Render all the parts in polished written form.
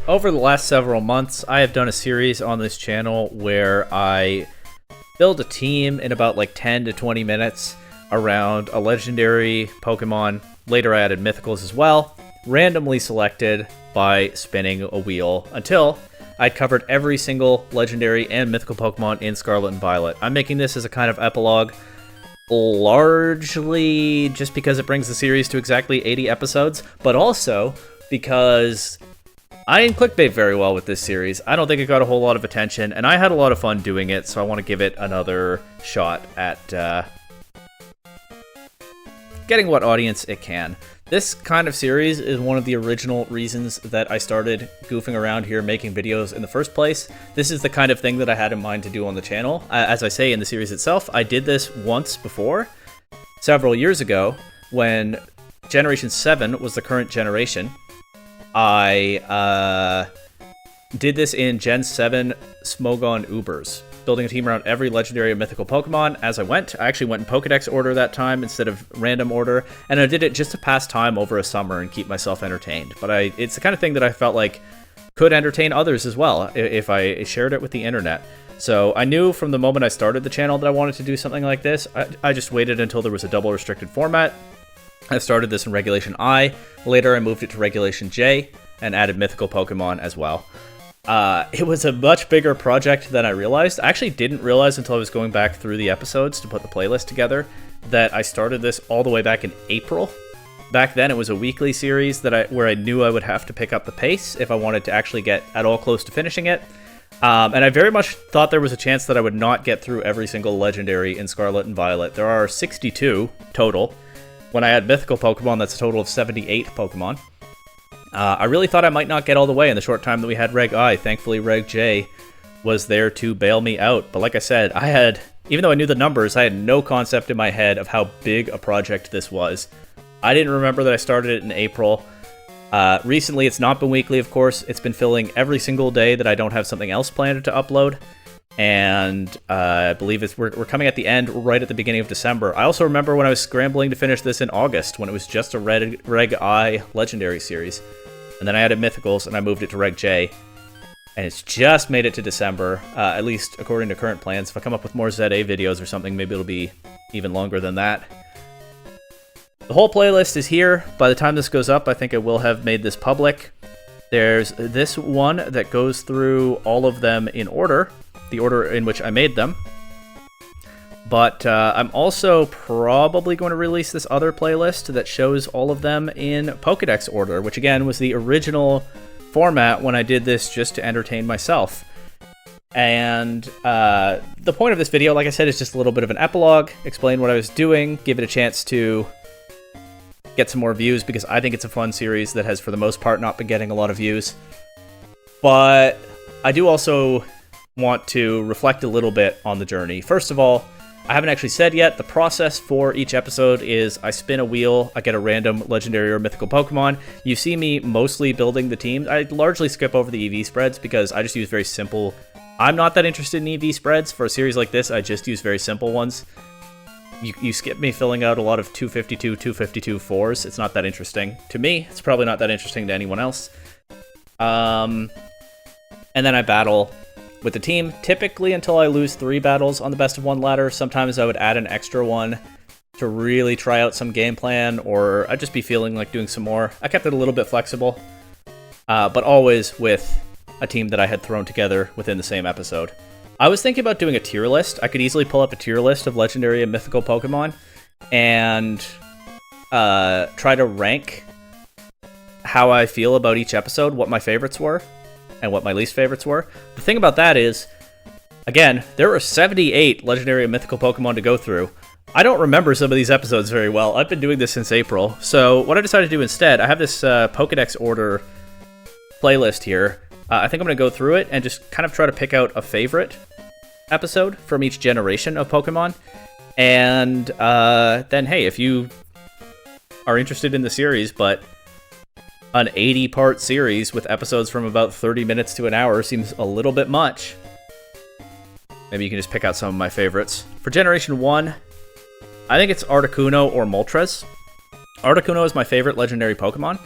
Over the last several months, I have done a series on this channel where I build a team in about like 10 to 20 minutes around a legendary Pokemon. Later I added mythicals as well, randomly selected by spinning a wheel until I'd covered every single legendary and mythical Pokemon in Scarlet and Violet. I'm making this as a kind of epilogue, largely just because it brings the series to exactly 80 episodes, but also because I didn't clickbait very well with this series. I don't think it got a whole lot of attention, and I had a lot of fun doing it, so I want to give it another shot at getting what audience it can. This kind of series is one of the original reasons that I started goofing around here making videos in the first place. This is the kind of thing that I had in mind to do on the channel. As I say in the series itself, I did this once before, several years ago, when Generation 7 was the current generation. I did this in Gen 7 Smogon Ubers, building a team around every legendary and mythical Pokemon as I went. I actually went in Pokedex order that time instead of random order, and I did it just to pass time over a summer and keep myself entertained. But it's the kind of thing that I felt like could entertain others as well if I shared it with the internet. So I knew from the moment I started the channel that I wanted to do something like this. I just waited until there was a double restricted format. I started this in Regulation I. Later, I moved it to Regulation J and added mythical Pokemon as well. It was a much bigger project than I realized. I actually didn't realize until I was going back through the episodes to put the playlist together that I started this all the way back in April. Back then, it was a weekly series where I knew I would have to pick up the pace if I wanted to actually get at all close to finishing it. And I very much thought there was a chance that I would not get through every single legendary in Scarlet and Violet. There are 62 total. When I add mythical Pokemon, that's a total of 78 Pokemon. I really thought I might not get all the way in the short time that we had Reg I. Thankfully, Reg J was there to bail me out. But like I said, even though I knew the numbers, I had no concept in my head of how big a project this was. I didn't remember that I started it in April. Recently, it's not been weekly, of course. It's been filling every single day that I don't have something else planned to upload. And I believe we're coming at the end, right at the beginning of December. I also remember when I was scrambling to finish this in August, when it was just a Reg I Legendary series. And then I added Mythicals, and I moved it to Reg J. And it's just made it to December, at least according to current plans. If I come up with more ZA videos or something, maybe it'll be even longer than that. The whole playlist is here. By the time this goes up, I think I will have made this public. There's this one that goes through all of them in order, the order in which I made them. But I'm also probably going to release this other playlist that shows all of them in Pokedex order, which again was the original format when I did this just to entertain myself. And the point of this video, like I said, is just a little bit of an epilogue, explain what I was doing, give it a chance to get some more views, because I think it's a fun series that has, for the most part, not been getting a lot of views. But I do also want to reflect a little bit on the journey. First of all, I haven't actually said yet, the process for each episode is I spin a wheel, I get a random legendary or mythical Pokemon. You see me mostly building the team. I largely skip over the EV spreads because I just use very simple. I'm not that interested in EV spreads. For a series like this, I just use very simple ones. You skip me filling out a lot of 252, 252 4s. It's not that interesting to me. It's probably not that interesting to anyone else. And then I battle with the team, typically until I lose 3 battles on the best of 1 ladder. Sometimes I would add an extra one to really try out some game plan, or I'd just be feeling like doing some more. I kept it a little bit flexible, but always with a team that I had thrown together within the same episode. I was thinking about doing a tier list. I could easily pull up a tier list of legendary and mythical Pokemon and try to rank how I feel about each episode, what my favorites were, and what my least favorites were. The thing about that is, again, there are 78 legendary and mythical Pokemon to go through. I don't remember some of these episodes very well. I've been doing this since April. So what I decided to do instead, I have this Pokedex order playlist here. I think I'm going to go through it and just kind of try to pick out a favorite episode from each generation of Pokemon. And then, hey, if you are interested in the series, but an 80-part series with episodes from about 30 minutes to an hour seems a little bit much, maybe you can just pick out some of my favorites. For Generation 1, I think it's Articuno or Moltres. Articuno is my favorite legendary Pokemon.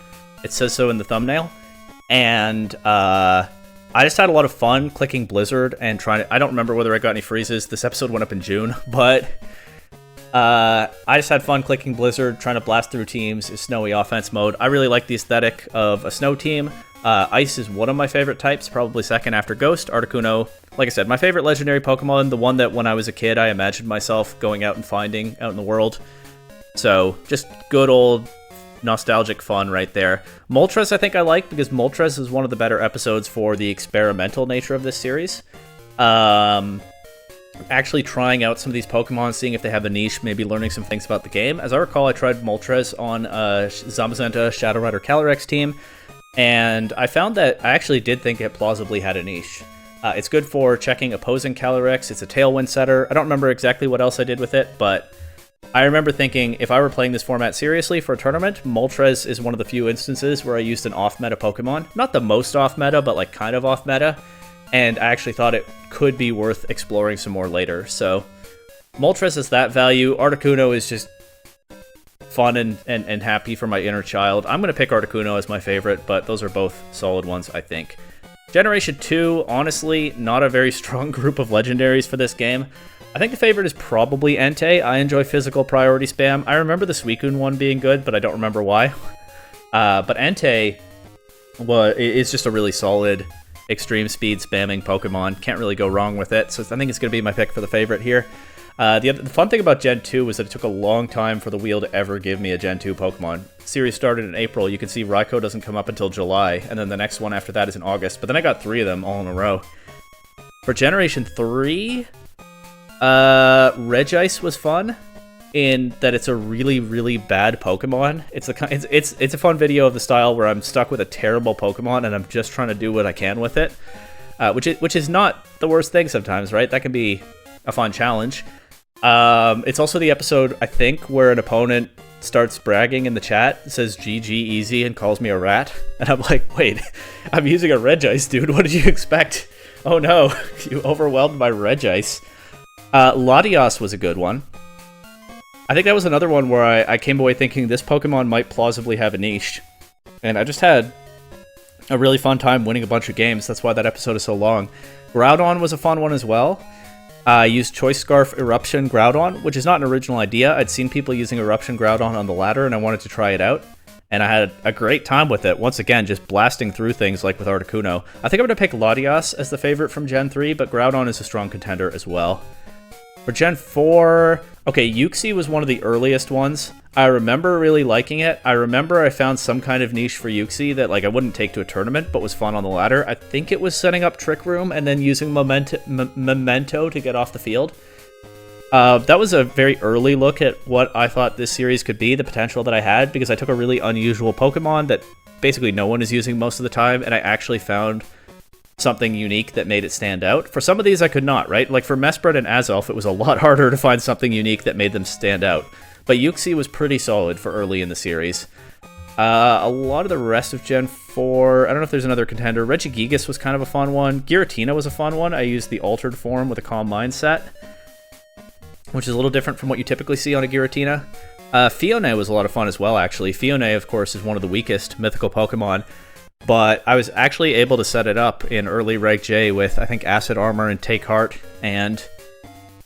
It says so in the thumbnail. And I just had a lot of fun clicking Blizzard and trying to... I don't remember whether I got any freezes. This episode went up in June, but I just had fun clicking Blizzard, trying to blast through teams, snowy offense mode. I really like the aesthetic of a snow team. Ice is one of my favorite types, probably second after Ghost. Articuno, like I said, my favorite legendary Pokemon, the one that when I was a kid I imagined myself going out and finding out in the world. So, just good old nostalgic fun right there. Moltres I think I like because Moltres is one of the better episodes for the experimental nature of this series. Actually trying out some of these Pokemon, seeing if they have a niche, maybe learning some things about the game. As I recall, I tried Moltres on Zamazenta Shadow Rider Calyrex team, and I found that I actually did think it plausibly had a niche. It's good for checking opposing Calyrex. It's a Tailwind setter. I don't remember exactly what else I did with it, but I remember thinking if I were playing this format seriously for a tournament, Moltres is one of the few instances where I used an off-meta Pokemon. Not the most off-meta, but like kind of off-meta. And I actually thought it could be worth exploring some more later. So Moltres is that value. Articuno is just fun and happy for my inner child. I'm going to pick Articuno as my favorite, but those are both solid ones, I think. Generation 2, honestly, not a very strong group of legendaries for this game. I think the favorite is probably Entei. I enjoy physical priority spam. I remember the Suicune one being good, but I don't remember why. But Entei is just a really solid extreme speed spamming Pokemon. Can't really go wrong with it, so I think it's going to be my pick for the favorite here. The fun thing about Gen 2 was that it took a long time for the wheel to ever give me a Gen 2 Pokemon. Series started in April. You can see Raikou doesn't come up until July, and then the next one after that is in August. But then I got 3 of them all in a row. For Generation 3... Regice was fun in that it's a really, really bad Pokemon. It's a fun video of the style where I'm stuck with a terrible Pokemon and I'm just trying to do what I can with it, which is not the worst thing sometimes, right? That can be a fun challenge. It's also the episode, I think, where an opponent starts bragging in the chat, says GG easy and calls me a rat, and I'm like, wait, I'm using a Regice, dude. What did you expect? Oh no, you overwhelmed my Regice. Latias was a good one. I think that was another one where I came away thinking this Pokemon might plausibly have a niche. And I just had a really fun time winning a bunch of games. That's why that episode is so long. Groudon was a fun one as well. I used Choice Scarf Eruption Groudon, which is not an original idea. I'd seen people using Eruption Groudon on the ladder, and I wanted to try it out. And I had a great time with it. Once again, just blasting through things like with Articuno. I think I'm going to pick Latias as the favorite from Gen 3, but Groudon is a strong contender as well. For Gen 4, okay, Uxie was one of the earliest ones. I remember really liking it. I remember I found some kind of niche for Uxie that like I wouldn't take to a tournament, but was fun on the ladder. I think it was setting up Trick Room and then using Memento to get off the field. That was a very early look at what I thought this series could be, the potential that I had, because I took a really unusual Pokemon that basically no one is using most of the time, and I actually found something unique that made it stand out. For some of these I could not, right? Like for Mesprit and Azelf, it was a lot harder to find something unique that made them stand out. But Uxie was pretty solid for early in the series. A lot of the rest of Gen 4, I don't know if there's another contender. Regigigas was kind of a fun one. Giratina was a fun one. I used the altered form with a Calm Mind set, which is a little different from what you typically see on a Giratina. Fione was a lot of fun as well, actually. Fione, of course, is one of the weakest mythical Pokemon, but I was actually able to set it up in early Reg J with, I think, Acid Armor and Take Heart, and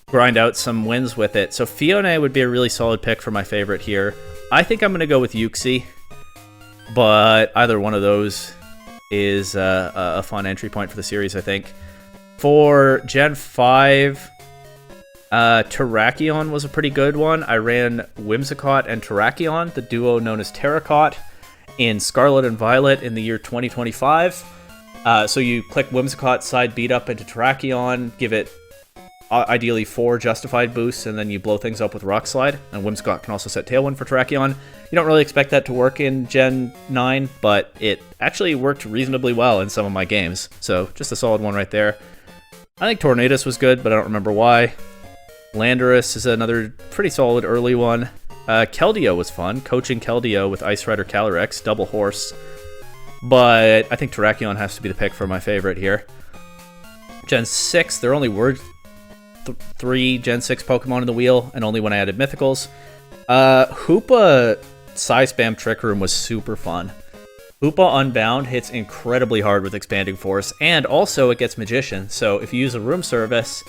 grind out some wins with it. So Fione would be a really solid pick for my favorite here. I think I'm going to go with Uxie, but either one of those is a fun entry point for the series, I think. For Gen 5, Terrakion was a pretty good one. I ran Whimsicott and Terrakion, the duo known as Terracott, in Scarlet and Violet in the year 2025. So you click Whimsicott side beat up into Terrakion, give it ideally 4 justified boosts, and then you blow things up with Rock Slide. And Whimsicott can also set Tailwind for Terrakion. You don't really expect that to work in Gen 9, but it actually worked reasonably well in some of my games. So just a solid one right there. I think Tornadus was good, but I don't remember why. Landorus is another pretty solid early one. Keldeo was fun, coaching Keldeo with Ice Rider Calyrex, double horse. But I think Terrakion has to be the pick for my favorite here. Gen 6, there only were 3 Gen 6 Pokemon in the wheel, and only when I added Mythicals. Hoopa Psy Spam Trick Room was super fun. Hoopa Unbound hits incredibly hard with Expanding Force, and also it gets Magician. So if you use a room service,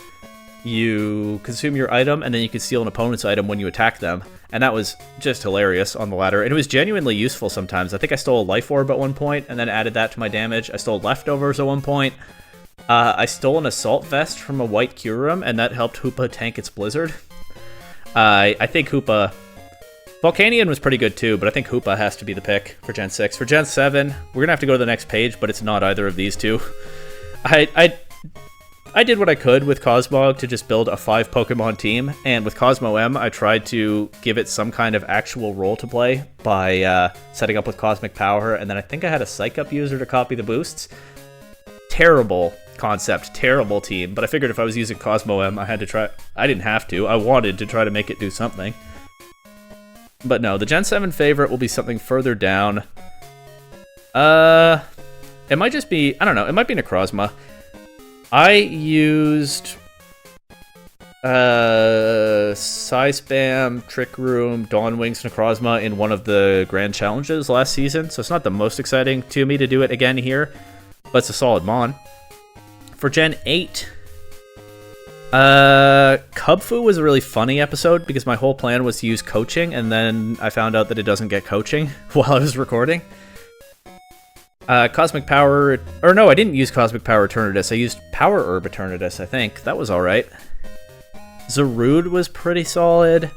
you consume your item, and then you can steal an opponent's item when you attack them. And that was just hilarious on the ladder. And it was genuinely useful sometimes. I think I stole a Life Orb at one point, and then added that to my damage. I stole Leftovers at one point. I stole an Assault Vest from a white Kyurem, and that helped Hoopa tank its Blizzard. I think Hoopa... Volcanion was pretty good too, but I think Hoopa has to be the pick for Gen 6. For Gen 7, we're going to have to go to the next page, but it's not either of these two. I did what I could with Cosmog to just build a 5 Pokemon team, and with Cosmo M, I tried to give it some kind of actual role to play by setting up with Cosmic Power, and then I think I had a Psych Up user to copy the boosts. Terrible concept, terrible team, but I figured if I was using Cosmo M, I had to try... I didn't have to, I wanted to try to make it do something. But no, the Gen 7 favorite will be something further down. It might just be... I don't know, it might be Necrozma. I used Psy Spam, Trick Room, Dawn Wings, Necrozma in one of the grand challenges last season, so it's not the most exciting to me to do it again here, but it's a solid Mon. For Gen 8, Cubfu was a really funny episode because my whole plan was to use coaching, and then I found out that it doesn't get coaching while I was recording. Cosmic Power... Or no, I didn't use Cosmic Power Eternatus. I used Power Herb Eternatus, I think. That was alright. Zarude was pretty solid.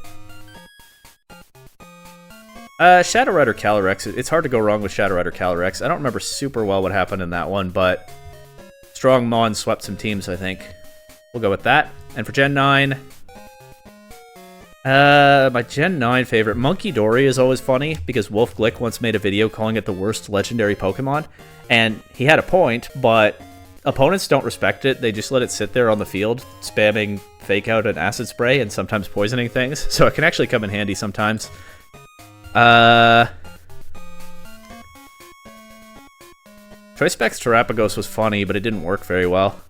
Shadow Rider Calyrex. It's hard to go wrong with Shadow Rider Calyrex. I don't remember super well what happened in that one, but Strong Mon swept some teams, I think. We'll go with that. And for Gen 9... my Gen 9 favorite, Monkey Dory, is always funny because Wolf Glick once made a video calling it the worst legendary Pokemon, and he had a point, but opponents don't respect it. They just let it sit there on the field, spamming Fake Out and Acid Spray and sometimes poisoning things, so it can actually come in handy sometimes. Choice Specs Terapagos was funny, but it didn't work very well.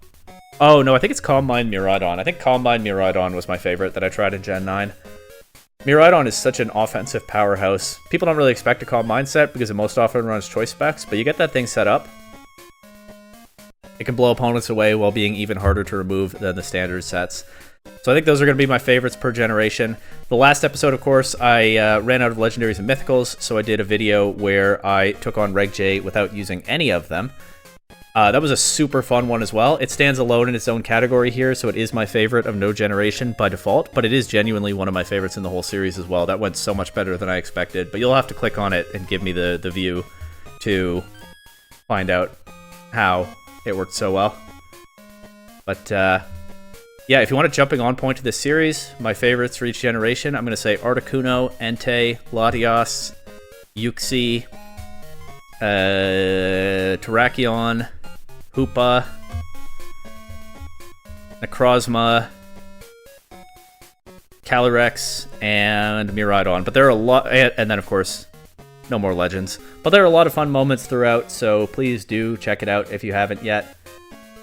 Oh, no, I think it's Calm Mind Miraidon. I think Calm Mind Miraidon was my favorite that I tried in Gen 9. Miraidon is such an offensive powerhouse. People don't really expect a Calm Mind set because it most often runs Choice Specs, but you get that thing set up, it can blow opponents away while being even harder to remove than the standard sets. So I think those are going to be my favorites per generation. The last episode, of course, I ran out of Legendaries and Mythicals, so I did a video where I took on Reg J without using any of them. That was a super fun one as well. It stands alone in its own category here, so it is my favorite of no generation by default, but it is genuinely one of my favorites in the whole series as well. That went so much better than I expected, but you'll have to click on it and give me the view to find out how it worked so well. But, yeah, if you want a jumping on point to this series, my favorites for each generation, I'm going to say Articuno, Entei, Latias, Uxie, Terrakion, Hoopa, Necrozma, Calyrex, and Miraidon. But there are a lot, and then of course, no more legends. But there are a lot of fun moments throughout, so please do check it out if you haven't yet.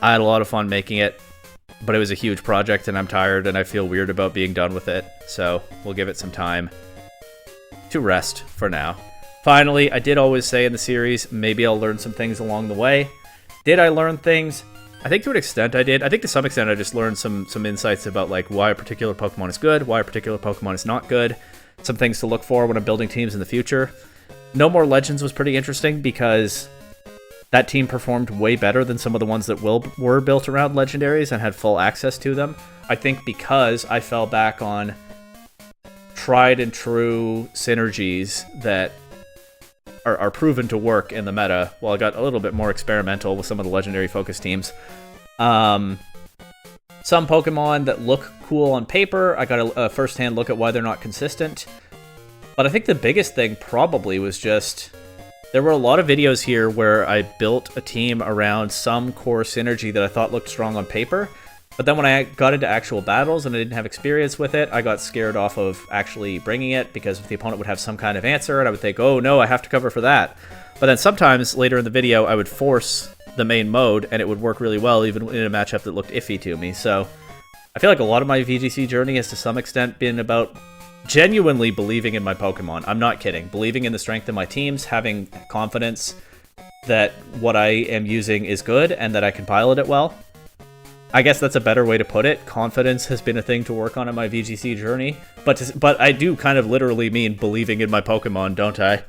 I had a lot of fun making it, but it was a huge project and I'm tired and I feel weird about being done with it. So we'll give it some time to rest for now. Finally, I did always say in the series, maybe I'll learn some things along the way. Did I learn things? I think to an extent I did. I think to some extent I just learned some insights about like why a particular Pokemon is good, why a particular Pokemon is not good, some things to look for when I'm building teams in the future. No More Legends was pretty interesting because that team performed way better than some of the ones that were built around legendaries and had full access to them. I think because I fell back on tried and true synergies that are proven to work in the meta, while I got a little bit more experimental with some of the legendary focus teams. Some Pokemon that look cool on paper, I got a first-hand look at why they're not consistent. But I think the biggest thing probably was just, there were a lot of videos here where I built a team around some core synergy that I thought looked strong on paper, but then when I got into actual battles and I didn't have experience with it, I got scared off of actually bringing it because the opponent would have some kind of answer and I would think, oh no, I have to cover for that. But then sometimes later in the video, I would force the main mode and it would work really well even in a matchup that looked iffy to me. So I feel like a lot of my VGC journey has to some extent been about genuinely believing in my Pokemon. I'm not kidding. Believing in the strength of my teams, having confidence that what I am using is good and that I can pilot it well. I guess that's a better way to put it. Confidence has been a thing to work on in my VGC journey, but I do kind of literally mean believing in my Pokemon, don't I?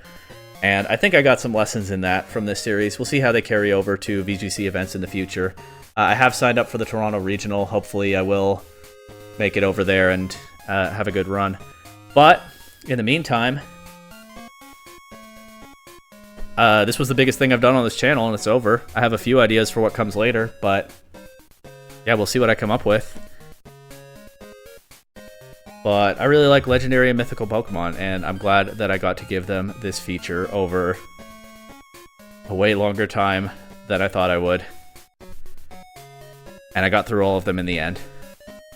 And I think I got some lessons in that from this series. We'll see how they carry over to VGC events in the future. I have signed up for the Toronto Regional. Hopefully I will make it over there and have a good run. But in the meantime, this was the biggest thing I've done on this channel, and it's over. I have a few ideas for what comes later, but yeah, we'll see what I come up with. But I really like legendary and mythical Pokemon, and I'm glad that I got to give them this feature over a way longer time than I thought I would. And I got through all of them in the end.